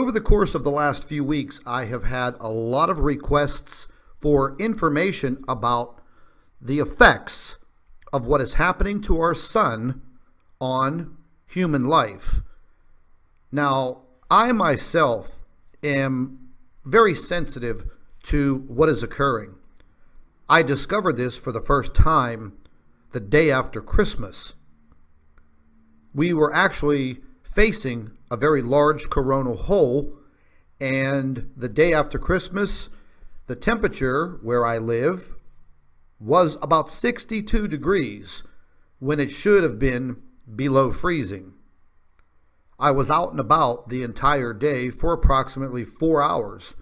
over the course of the last few weeks, I have had a lot of requests for information about the effects of what is happening to our sun on human life. Now, I myself am very sensitive to what is occurring. I discovered this for the first time the day after Christmas. We were actually facing a very large coronal hole, and the day after Christmas, the temperature where I live was about 62 degrees when it should have been below freezing. I was out and about the entire day for approximately 4 hours,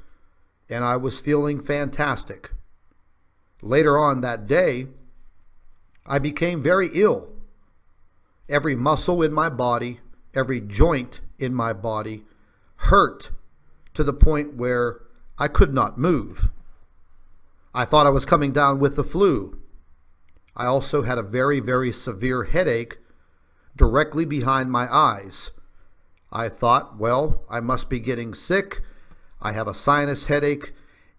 and I was feeling fantastic. Later on that day, I became very ill. Every muscle in my body, every joint in my body hurt to the point where I could not move. I thought I was coming down with the flu. I also had a very, very severe headache directly behind my eyes. I thought, well, I must be getting sick. I have a sinus headache,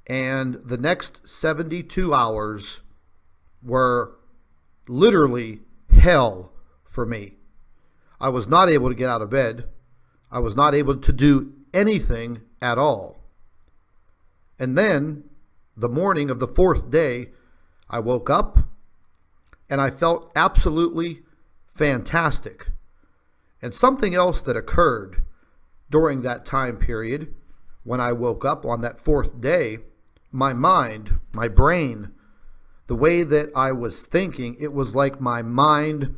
and the next 72 hours were literally hell for me. I was not able to get out of bed. I was not able to do anything at all. And then, the morning of the fourth day, I woke up and I felt absolutely fantastic. And something else that occurred during that time period, when I woke up on that fourth day, my mind, my brain, the way that I was thinking, it was like my mind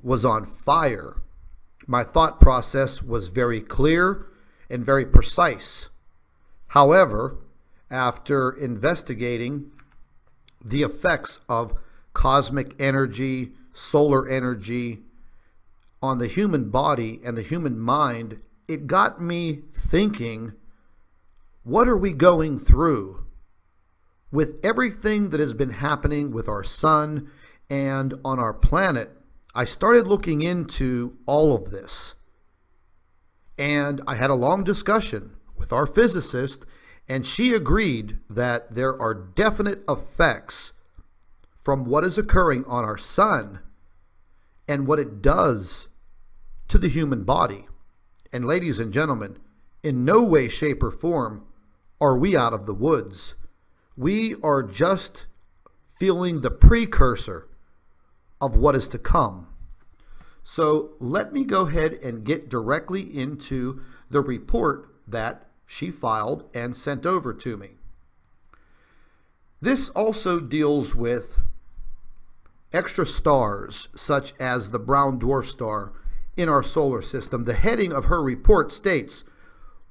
was on fire. My thought process was very clear and very precise. However, after investigating the effects of cosmic energy, solar energy on the human body and the human mind, it got me thinking, what are we going through? With everything that has been happening with our sun and on our planet, I started looking into all of this. And I had a long discussion with our physicist, and she agreed that there are definite effects from what is occurring on our sun and what it does to the human body. And ladies and gentlemen, in no way, shape, or form are we out of the woods. We are just feeling the precursor of what is to come. So let me go ahead and get directly into the report that she filed and sent over to me. This also deals with extra stars, such as the brown dwarf star in our solar system. The heading of her report states,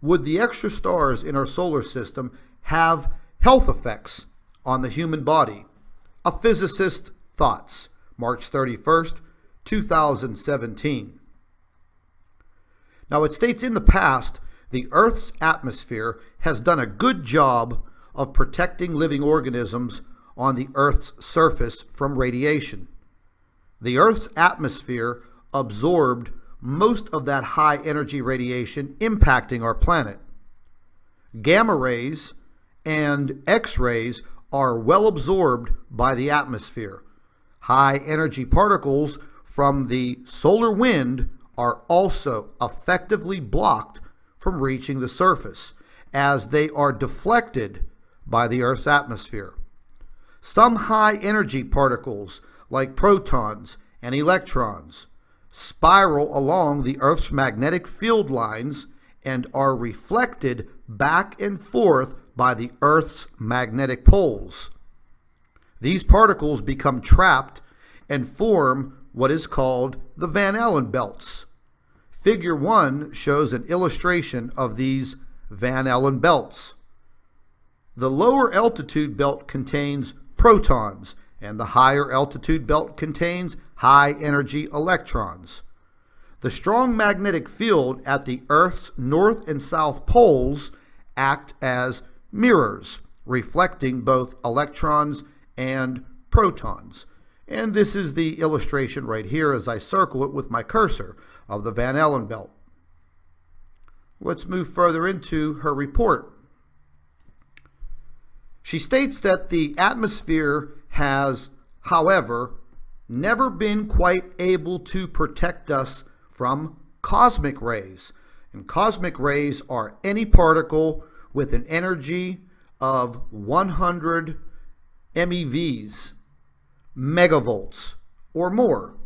would the extra stars in our solar system have health effects on the human body? A physicist's thoughts, March 31st, 2017. Now it states, in the past, the Earth's atmosphere has done a good job of protecting living organisms on the Earth's surface from radiation. The Earth's atmosphere absorbed most of that high energy radiation impacting our planet. Gamma rays and X-rays are well absorbed by the atmosphere. High energy particles from the solar wind are also effectively blocked from reaching the surface, as they are deflected by the Earth's atmosphere. Some high energy particles, like protons and electrons, spiral along the Earth's magnetic field lines and are reflected back and forth by the Earth's magnetic poles. These particles become trapped and form what is called the Van Allen belts. Figure 1 shows an illustration of these Van Allen belts. The lower altitude belt contains protons, and the higher altitude belt contains high energy electrons. The strong magnetic field at the Earth's north and south poles act as mirrors, reflecting both electrons and protons. And this is the illustration right here as I circle it with my cursor of the Van Allen belt. let's move further into her report. She states that the atmosphere has, however, never been quite able to protect us from cosmic rays. And cosmic rays are any particle with an energy of 100 MeVs, megavolts, or more.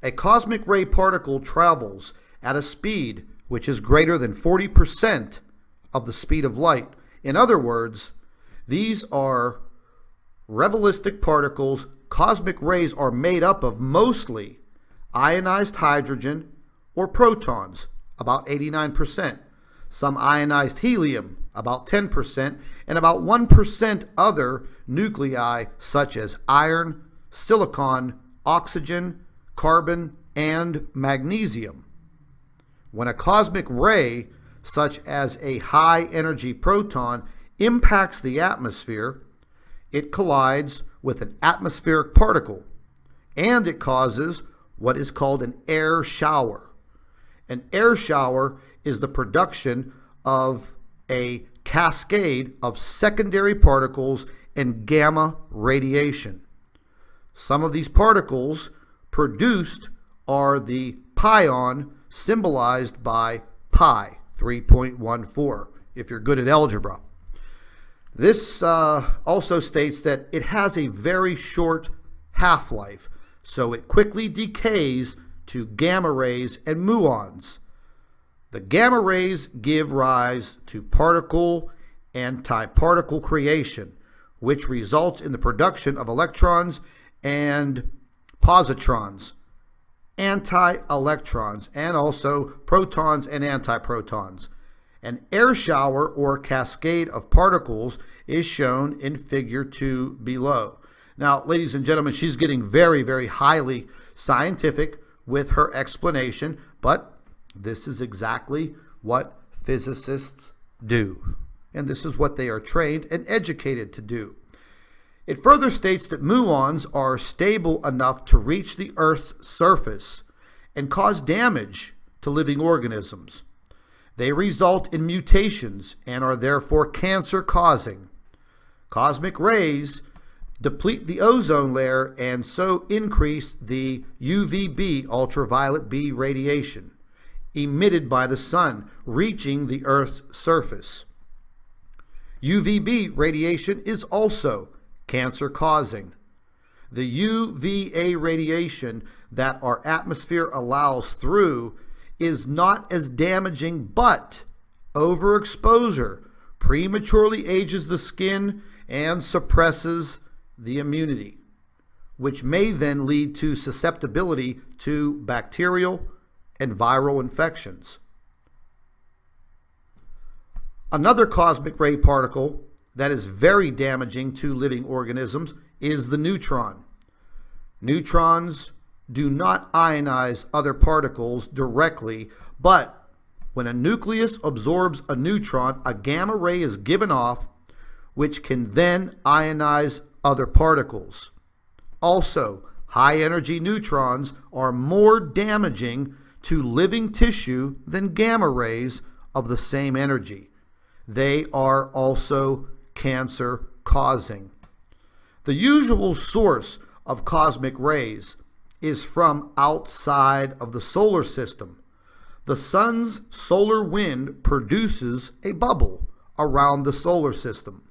A cosmic ray particle travels at a speed which is greater than 40% of the speed of light. In other words, these are relativistic particles. Cosmic rays are made up of mostly ionized hydrogen or protons, about 89%, some ionized helium, about 10%, and about 1% other nuclei such as iron, silicon, oxygen, carbon, and magnesium. When a cosmic ray, such as a high-energy proton, impacts the atmosphere, it collides with an atmospheric particle, and it causes what is called an air shower. An air shower is the production of a cascade of secondary particles and gamma radiation. Some of these particles produced are the pion, symbolized by pi, 3.14, if you're good at algebra. This also states that it has a very short half-life, so it quickly decays to gamma rays and muons. The gamma rays give rise to particle and antiparticle creation, which results in the production of electrons and positrons, anti-electrons, and also protons and antiprotons. An air shower or cascade of particles is shown in figure 2 below. Now, ladies and gentlemen, she's getting very, very highly scientific with her explanation, but this is exactly what physicists do. And this is what they are trained and educated to do. It further states that muons are stable enough to reach the Earth's surface and cause damage to living organisms. They result in mutations and are therefore cancer-causing. Cosmic rays deplete the ozone layer and so increase the UVB, ultraviolet B radiation, emitted by the sun, reaching the Earth's surface. UVB radiation is also cancer-causing. The UVA radiation that our atmosphere allows through is not as damaging, but overexposure prematurely ages the skin and suppresses the immunity, which may then lead to susceptibility to bacterial and viral infections. Another cosmic ray particle that is very damaging to living organisms is the neutron. Neutrons do not ionize other particles directly, but when a nucleus absorbs a neutron, a gamma ray is given off, which can then ionize other particles. Also, high-energy neutrons are more damaging to living tissue than gamma rays of the same energy. They are also cancer-causing. The usual source of cosmic rays is from outside of the solar system. The sun's solar wind produces a bubble around the solar system,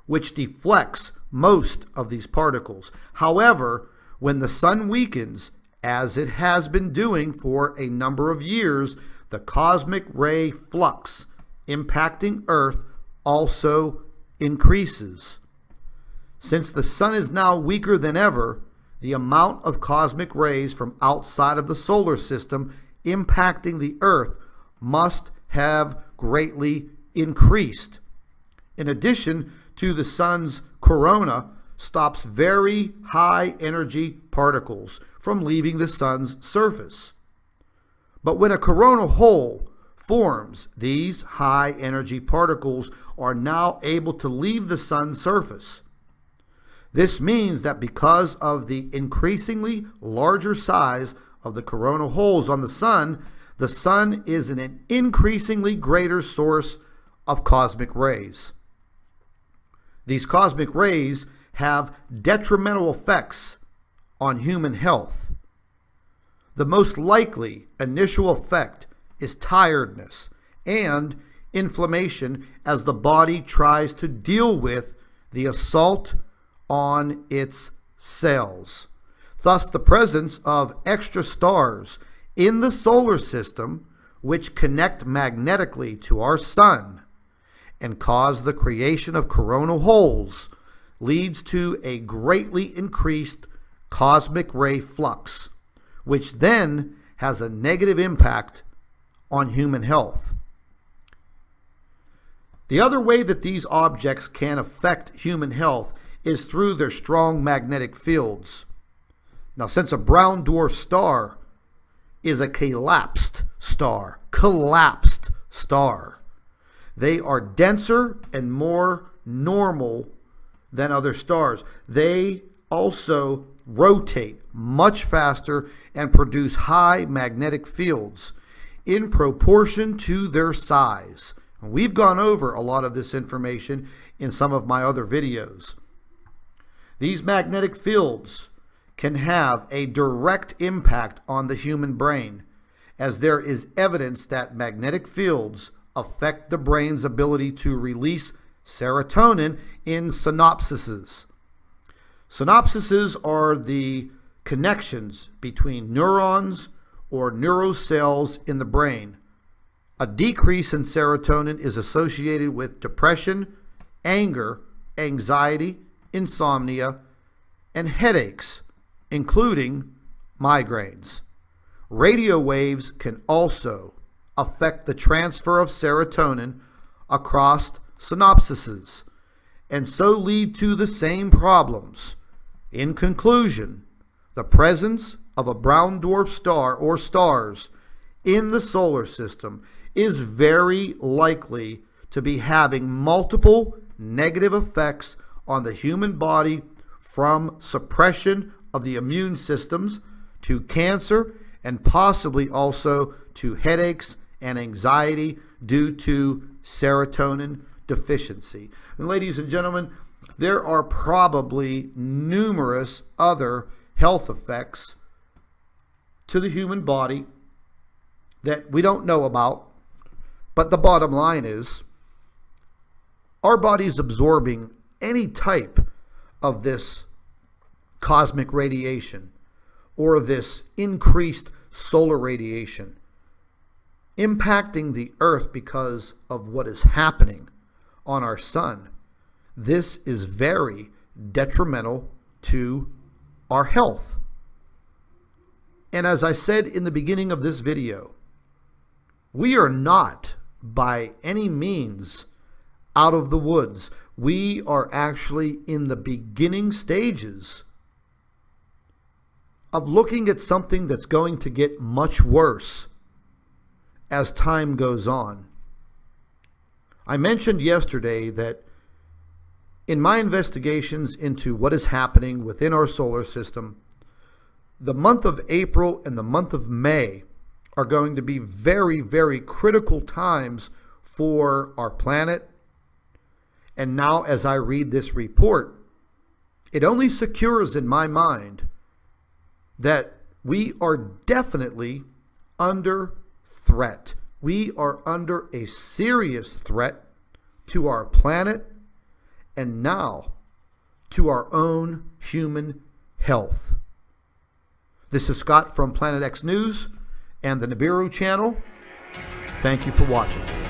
which deflects most of these particles. However, when the sun weakens, as it has been doing for a number of years, the cosmic ray flux impacting Earth also increases. Since the sun is now weaker than ever, the amount of cosmic rays from outside of the solar system impacting the Earth must have greatly increased. In addition to the sun's corona stops very high energy particles from leaving the sun's surface. But when a coronal hole forms, these high energy particles are now able to leave the sun's surface. This means that because of the increasingly larger size of the coronal holes on the sun, the sun is an increasingly greater source of cosmic rays. These cosmic rays have detrimental effects on human health. The most likely initial effect is tiredness and inflammation as the body tries to deal with the assault on its cells. Thus, the presence of extra stars in the solar system, which connect magnetically to our sun and cause the creation of coronal holes, leads to a greatly increased cosmic ray flux, which then has a negative impact on human health. The other way that these objects can affect human health is through their strong magnetic fields. Now, since a brown dwarf star is a collapsed star, they are denser and more normal than other stars. They also rotate much faster and produce high magnetic fields in proportion to their size. We've gone over a lot of this information in some of my other videos. These magnetic fields can have a direct impact on the human brain, as there is evidence that magnetic fields affect the brain's ability to release serotonin in synapses. Synapses are the connections between neurons or neurocells in the brain. A decrease in serotonin is associated with depression, anger, anxiety, insomnia, and headaches, including migraines. Radio waves can also affect the transfer of serotonin across synapses and so lead to the same problems. In conclusion, the presence of a brown dwarf star or stars in the solar system is very likely to be having multiple negative effects on the human body, from suppression of the immune systems to cancer, and possibly also to headaches and anxiety due to serotonin deficiency. And ladies and gentlemen, there are probably numerous other health effects to the human body that we don't know about. But the bottom line is, our body's absorbing any type of this cosmic radiation or this increased solar radiation impacting the earth because of what is happening on our sun. This is very detrimental to our health. And as I said in the beginning of this video, we are not by any means out of the woods. We are actually in the beginning stages of looking at something that's going to get much worse as time goes on. I mentioned yesterday that in my investigations into what is happening within our solar system, the month of April and the month of May are going to be very, very critical times for our planet. And now, as I read this report, it only secures in my mind that we are definitely under threat. We are under a serious threat to our planet and now to our own human health. This is Scott from Planet X News and the Nibiru channel. Thank you for watching.